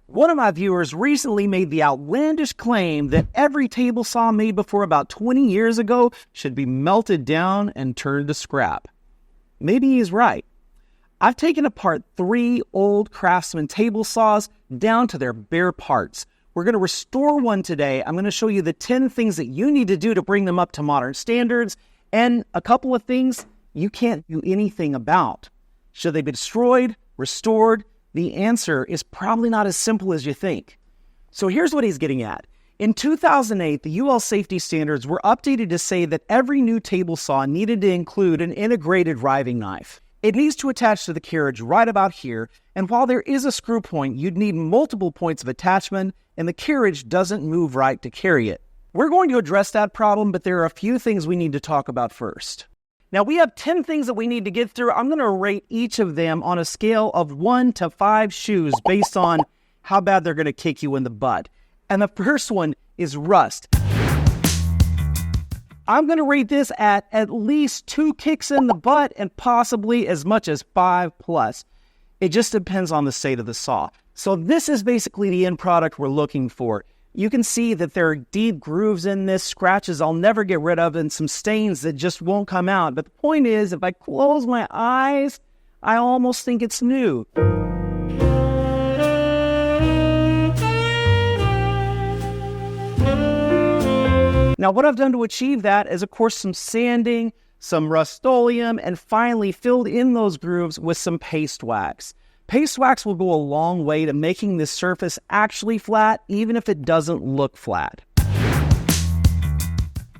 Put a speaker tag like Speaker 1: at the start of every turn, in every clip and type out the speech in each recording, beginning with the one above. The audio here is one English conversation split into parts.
Speaker 1: One of my viewers recently made the outlandish claim that every table saw made before about 20 years ago should be melted down and turned to scrap. Maybe he's right. I've taken apart 3 old Craftsman table saws down to their bare parts. We're going to restore one today. I'm going to show you the 10 things that you need to do to bring them up to modern standards, and a couple of things you can't do anything about. Should they be destroyed, restored? The answer is probably not as simple as you think. So here's what he's getting at. In 2008, the UL safety standards were updated to say that every new table saw needed to include an integrated riving knife. It needs to attach to the carriage right about here, and while there is a screw point, you'd need multiple points of attachment, and the carriage doesn't move right to carry it. We're going to address that problem, but there are a few things we need to talk about first. Now, we have 10 things that we need to get through. I'm going to rate each of them on a scale of 1 to 5 shoes based on how bad they're going to kick you in the butt. And the first one is rust. I'm going to rate this at least 2 kicks in the butt and possibly as much as 5+. It just depends on the state of the saw. So this is basically the end product we're looking for. You can see that there are deep grooves in this, scratches I'll never get rid of, and some stains that just won't come out. But the point is, if I close my eyes, I almost think it's new. Now, what I've done to achieve that is, of course, some sanding, some Rust-Oleum, and finally filled in those grooves with some paste wax. Paste wax will go a long way to making this surface actually flat, even if it doesn't look flat.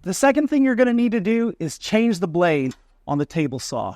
Speaker 1: The second thing you're going to need to do is change the blade on the table saw.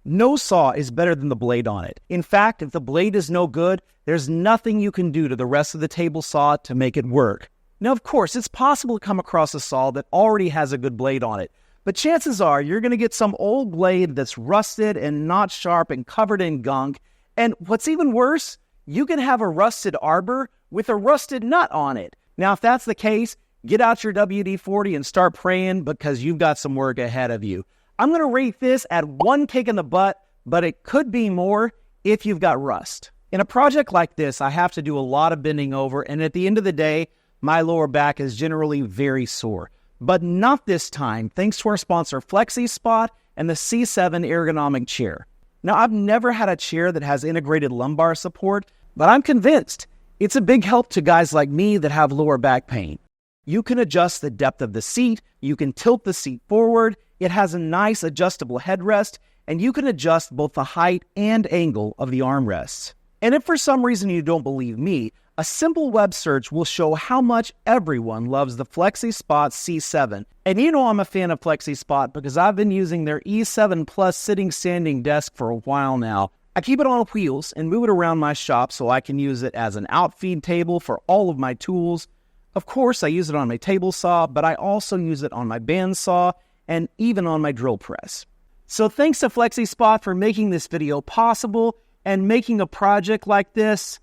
Speaker 1: No saw is better than the blade on it. In fact, if the blade is no good, there's nothing you can do to the rest of the table saw to make it work. Now, of course, it's possible to come across a saw that already has a good blade on it, but chances are you're going to get some old blade that's rusted and not sharp and covered in gunk. And what's even worse, you can have a rusted arbor with a rusted nut on it. Now, if that's the case, get out your WD-40 and start praying because you've got some work ahead of you. I'm going to rate this at 1 kick in the butt, but it could be more if you've got rust. In a project like this, I have to do a lot of bending over, and at the end of the day, my lower back is generally very sore. But not this time, thanks to our sponsor FlexiSpot and the C7 Ergonomic chair. Now, I've never had a chair that has integrated lumbar support, but I'm convinced it's a big help to guys like me that have lower back pain. You can adjust the depth of the seat, you can tilt the seat forward, it has a nice adjustable headrest, and you can adjust both the height and angle of the armrests. And if for some reason you don't believe me, a simple web search will show how much everyone loves the FlexiSpot C7. And you know I'm a fan of FlexiSpot because I've been using their E7 Plus sitting standing desk for a while now. I keep it on wheels and move it around my shop so I can use it as an outfeed table for all of my tools. Of course, I use it on my table saw, but I also use it on my bandsaw and even on my drill press. So thanks to FlexiSpot for making this video possible and making a project like this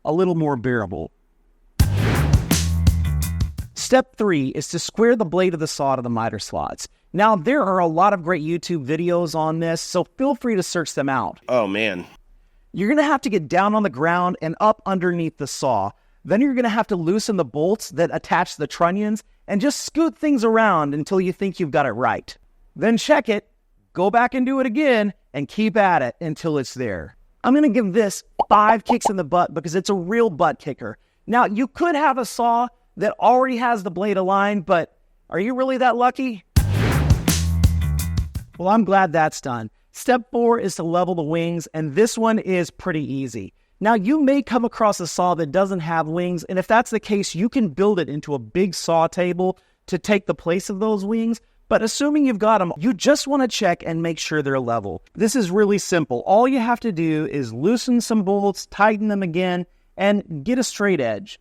Speaker 1: a little more bearable. Step 3 is to square the blade of the saw to the miter slots. Now, there are a lot of great YouTube videos on this, so feel free to search them out.
Speaker 2: Oh, man.
Speaker 1: You're going to have to get down on the ground and up underneath the saw. Then you're going to have to loosen the bolts that attach the trunnions and just scoot things around until you think you've got it right. Then check it, go back and do it again, and keep at it until it's there. I'm going to give this 5 kicks in the butt because it's a real butt kicker. Now, you could have a saw that already has the blade aligned, but are you really that lucky? Well, I'm glad that's done. Step 4 is to level the wings, and this one is pretty easy. Now, you may come across a saw that doesn't have wings, and if that's the case, you can build it into a big saw table to take the place of those wings. But assuming you've got them, you just want to check and make sure they're level. This is really simple. All you have to do is loosen some bolts, tighten them again, and get a straight edge.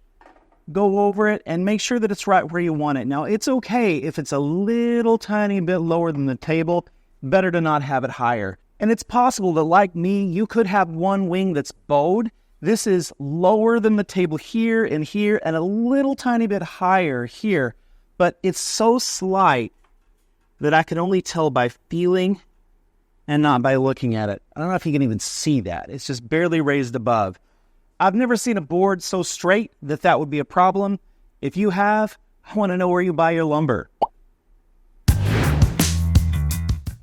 Speaker 1: Go over it and make sure that it's right where you want it. Now, it's okay if it's a little tiny bit lower than the table. Better to not have it higher. And it's possible that, like me, you could have one wing that's bowed. This is lower than the table here, and a little tiny bit higher here. But it's so slight that I can only tell by feeling and not by looking at it. I don't know if you can even see that. It's just barely raised above. I've never seen a board so straight that would be a problem. If you have, I want to know where you buy your lumber.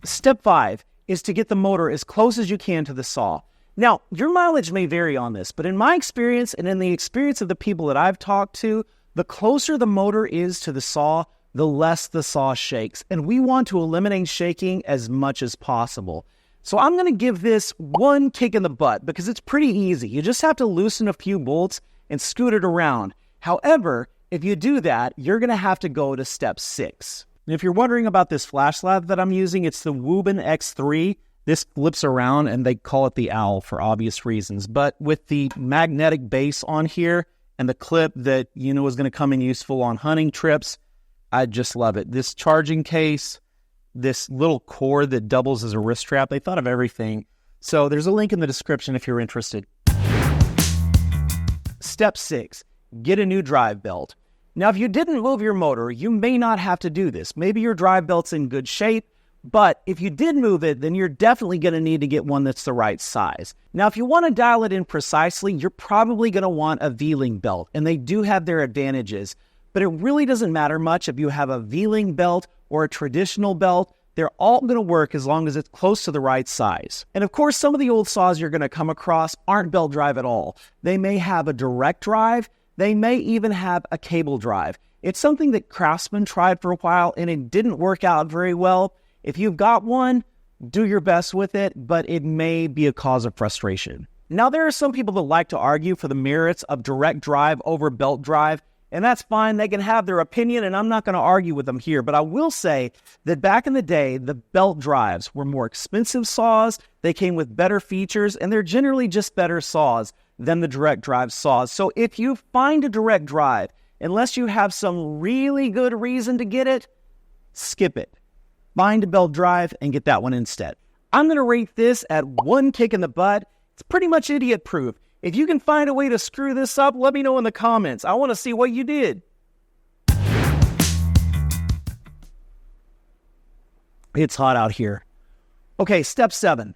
Speaker 1: Step 5 is to get the motor as close as you can to the saw. Now, your mileage may vary on this, but in my experience and in the experience of the people that I've talked to, the closer the motor is to the saw, the less the saw shakes. And we want to eliminate shaking as much as possible. So I'm going to give this one kick in the butt because it's pretty easy. You just have to loosen a few bolts and scoot it around. However, if you do that, you're going to have to go to step 6. And if you're wondering about this flash lathe that I'm using, it's the Woobin X3. This flips around and they call it the Owl for obvious reasons. But with the magnetic base on here and the clip that you know is going to come in useful on hunting trips, I just love it. This charging case, this little cord that doubles as a wrist strap, they thought of everything. So there's a link in the description if you're interested. Step 6, get a new drive belt. Now, if you didn't move your motor, you may not have to do this. Maybe your drive belt's in good shape, but if you did move it, then you're definitely going to need to get one that's the right size. Now, if you want to dial it in precisely, you're probably going to want a V-Ling belt, and they do have their advantages, but it really doesn't matter much if you have a V-Ling belt or a traditional belt. They're all going to work as long as it's close to the right size. And of course, some of the old saws you're going to come across aren't belt drive at all. They may have a direct drive. They may even have a cable drive. It's something that Craftsman tried for a while and it didn't work out very well. If you've got one, do your best with it, but it may be a cause of frustration. Now, there are some people that like to argue for the merits of direct drive over belt drive, and that's fine. They can have their opinion, and I'm not going to argue with them here, but I will say that back in the day, the belt drives were more expensive saws. They came with better features, and they're generally just better saws than the direct drive saws. So if you find a direct drive, unless you have some really good reason to get it, skip it. Find a belt drive and get that one instead. I'm going to rate this at one kick in the butt. It's pretty much idiot proof. If you can find a way to screw this up, let me know in the comments. I want to see what you did. It's hot out here. Okay, step 7,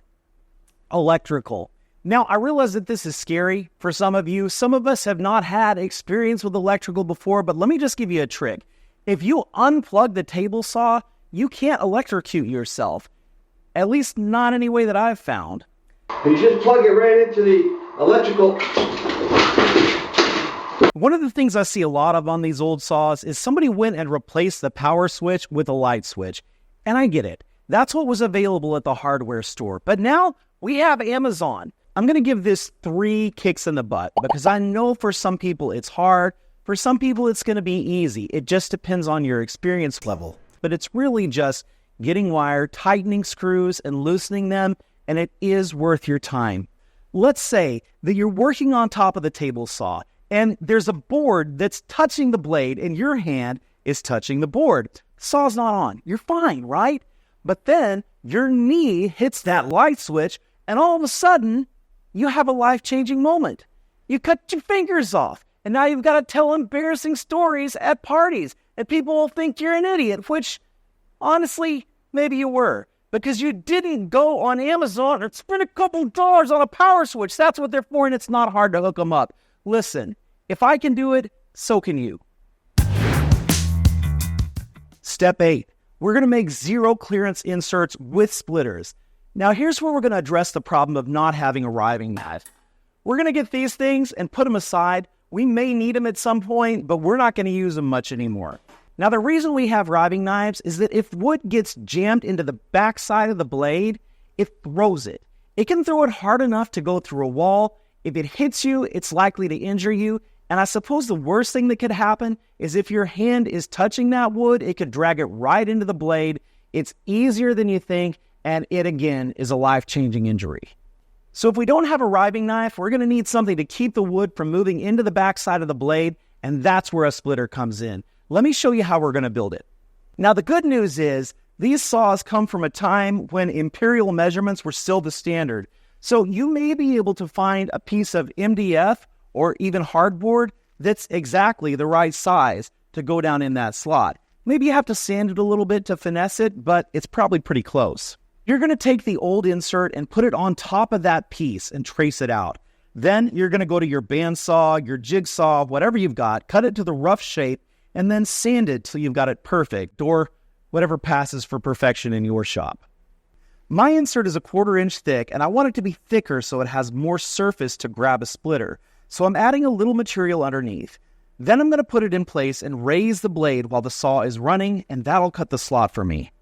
Speaker 1: electrical. Now, I realize that this is scary for some of you. Some of us have not had experience with electrical before, but let me just give you a trick. If you unplug the table saw, you can't electrocute yourself. At least not any way that I've found.
Speaker 2: You just plug it right into the electrical.
Speaker 1: One of the things I see a lot of on these old saws is somebody went and replaced the power switch with a light switch. And I get it. That's what was available at the hardware store. But now we have Amazon. I'm going to give this 3 kicks in the butt because I know for some people it's hard. For some people it's going to be easy. It just depends on your experience level. But it's really just getting wire, tightening screws, and loosening them, and it is worth your time. Let's say that you're working on top of the table saw, and there's a board that's touching the blade, and your hand is touching the board. Saw's not on. You're fine, right? But then your knee hits that light switch, and all of a sudden, you have a life-changing moment. You cut your fingers off, and now you've got to tell embarrassing stories at parties, and people will think you're an idiot, which, honestly, maybe you were, because you didn't go on Amazon and spend a couple dollars on a power switch. That's what they're for, and it's not hard to hook them up. Listen, if I can do it, so can you. Step 8, we're going to make zero clearance inserts with splitters. Now, here's where we're going to address the problem of not having a riving knife. We're going to get these things and put them aside. We may need them at some point, but we're not going to use them much anymore. Now, the reason we have riving knives is that if wood gets jammed into the backside of the blade, it throws it. It can throw it hard enough to go through a wall. If it hits you, it's likely to injure you. And I suppose the worst thing that could happen is if your hand is touching that wood, it could drag it right into the blade. It's easier than you think, and it, again, is a life-changing injury. So if we don't have a riving knife, we're going to need something to keep the wood from moving into the backside of the blade, and that's where a splitter comes in. Let me show you how we're going to build it. Now, the good news is these saws come from a time when imperial measurements were still the standard. So you may be able to find a piece of MDF or even hardboard that's exactly the right size to go down in that slot. Maybe you have to sand it a little bit to finesse it, but it's probably pretty close. You're going to take the old insert and put it on top of that piece and trace it out. Then you're going to go to your bandsaw, your jigsaw, whatever you've got, cut it to the rough shape, and then sand it till you've got it perfect, or whatever passes for perfection in your shop. My insert is 1/4 inch thick, and I want it to be thicker so it has more surface to grab a splitter. So I'm adding a little material underneath. Then I'm going to put it in place and raise the blade while the saw is running, and that'll cut the slot for me.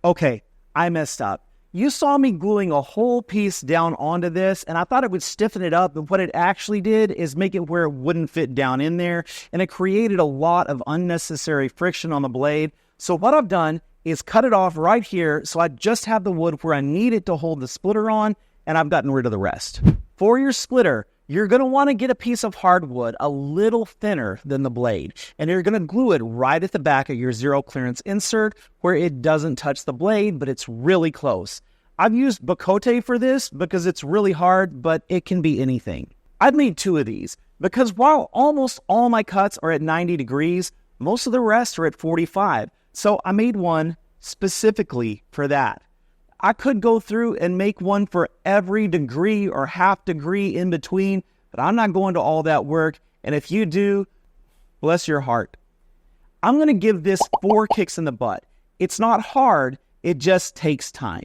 Speaker 1: Okay, I messed up. You saw me gluing a whole piece down onto this, and I thought it would stiffen it up, but what it actually did is make it where it wouldn't fit down in there, and it created a lot of unnecessary friction on the blade. So what I've done is cut it off right here, so I just have the wood where I need it to hold the splitter on, and I've gotten rid of the rest. For your splitter, you're going to want to get a piece of hardwood a little thinner than the blade, and you're going to glue it right at the back of your zero clearance insert where it doesn't touch the blade, but it's really close. I've used Bacote for this because it's really hard, but it can be anything. I've made 2 of these because while almost all my cuts are at 90 degrees, most of the rest are at 45. So I made one specifically for that. I could go through and make one for every degree or half degree in between, but I'm not going to all that work. And if you do, bless your heart. I'm going to give this 4 kicks in the butt. It's not hard, it just takes time.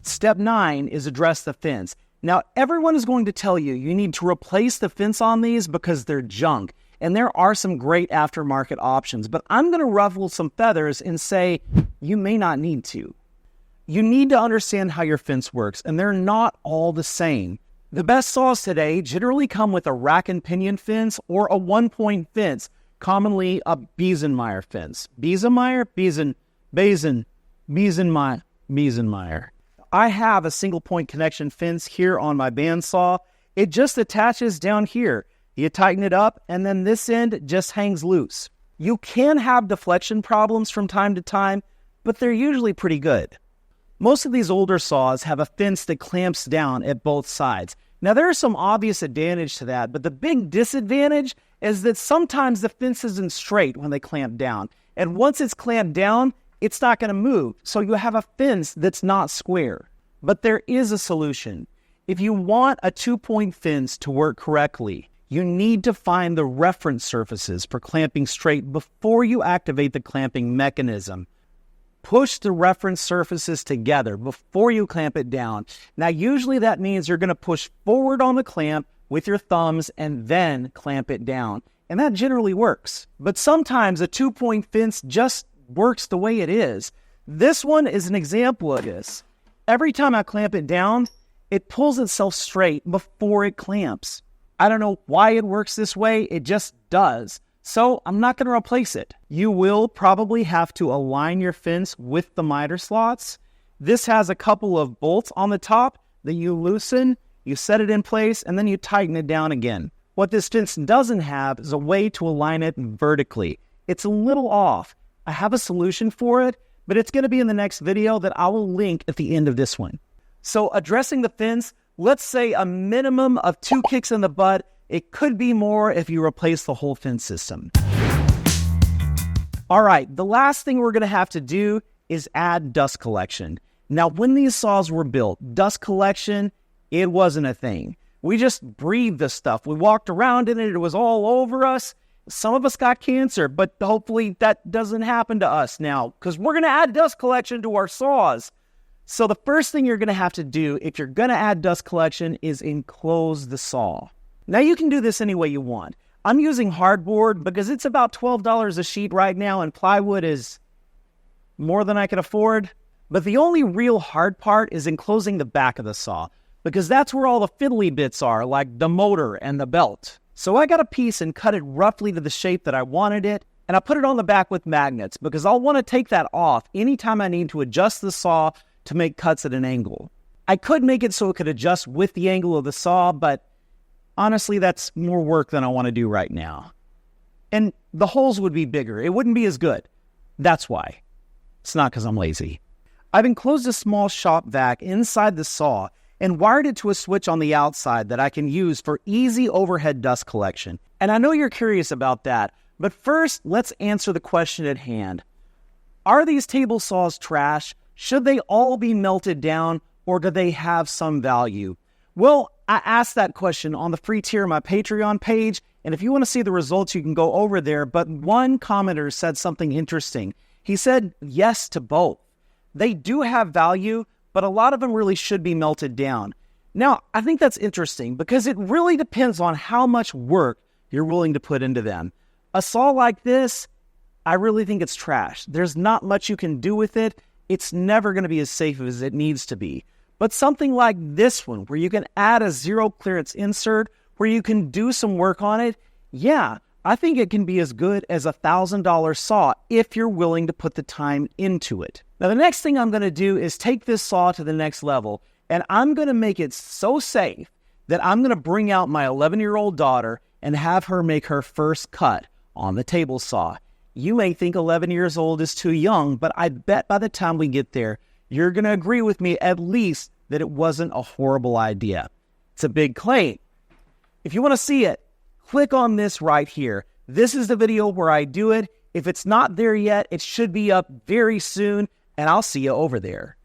Speaker 1: Step 9 is address the fence. Now, everyone is going to tell you you need to replace the fence on these because they're junk. And there are some great aftermarket options, but I'm going to ruffle some feathers and say you may not need to. You need to understand how your fence works, and they're not all the same. The best saws today generally come with a rack and pinion fence or a 1-point fence, commonly a Biesenmeyer fence. Biesenmeyer. I have a single point connection fence here on my bandsaw. It just attaches down here. You tighten it up, and then this end just hangs loose. You can have deflection problems from time to time, but they're usually pretty good. Most of these older saws have a fence that clamps down at both sides. Now, there is some obvious advantage to that, but the big disadvantage is that sometimes the fence isn't straight when they clamp down. And once it's clamped down, it's not going to move. So you have a fence that's not square. But there is a solution. If you want a 2-point fence to work correctly, you need to find the reference surfaces for clamping straight before you activate the clamping mechanism. Push the reference surfaces together before you clamp it down. Now, usually that means you're going to push forward on the clamp with your thumbs and then clamp it down. And that generally works. But sometimes a 2-point fence just works the way it is. This one is an example of this. Every time I clamp it down, it pulls itself straight before it clamps. I don't know why it works this way, it just does. So I'm not going to replace it. You will probably have to align your fence with the miter slots. This has a couple of bolts on the top that you loosen, you set it in place, and then you tighten it down again. What this fence doesn't have is a way to align it vertically. It's a little off. I have a solution for it, but it's going to be in the next video that I will link at the end of this one. So addressing the fence, let's say a minimum of 2 kicks in the butt. It could be more if you replace the whole fence system. All right, the last thing we're going to have to do is add dust collection. Now, when these saws were built, dust collection, it wasn't a thing. We just breathed the stuff. We walked around in it. It was all over us. Some of us got cancer, but hopefully that doesn't happen to us now because we're going to add dust collection to our saws. So the first thing you're going to have to do if you're going to add dust collection is enclose the saw. Now you can do this any way you want. I'm using hardboard because it's about $12 a sheet right now and plywood is more than I can afford. But the only real hard part is enclosing the back of the saw because that's where all the fiddly bits are, like the motor and the belt. So I got a piece and cut it roughly to the shape that I wanted it, and I put it on the back with magnets because I'll want to take that off anytime I need to adjust the saw to make cuts at an angle. I could make it so it could adjust with the angle of the saw, but honestly, that's more work than I want to do right now. And the holes would be bigger. It wouldn't be as good. That's why. It's not because I'm lazy. I've enclosed a small shop vac inside the saw and wired it to a switch on the outside that I can use for easy overhead dust collection. And I know you're curious about that, but first, let's answer the question at hand. Are these table saws trash? Should they all be melted down, or do they have some value? Well, I asked that question on the free tier of my Patreon page, and if you want to see the results, you can go over there. But one commenter said something interesting. He said yes to both. They do have value, but a lot of them really should be melted down. Now, I think that's interesting because it really depends on how much work you're willing to put into them. A saw like this, I really think it's trash. There's not much you can do with it. It's never going to be as safe as it needs to be. But something like this one, where you can add a zero clearance insert, where you can do some work on it, yeah, I think it can be as good as a $1,000 saw if you're willing to put the time into it. Now, the next thing I'm going to do is take this saw to the next level, and I'm going to make it so safe that I'm going to bring out my 11-year-old daughter and have her make her first cut on the table saw. You may think 11 years old is too young, but I bet by the time we get there, you're going to agree with me at least that it wasn't a horrible idea. It's a big claim. If you want to see it, click on this right here. This is the video where I do it. If it's not there yet, it should be up very soon, and I'll see you over there.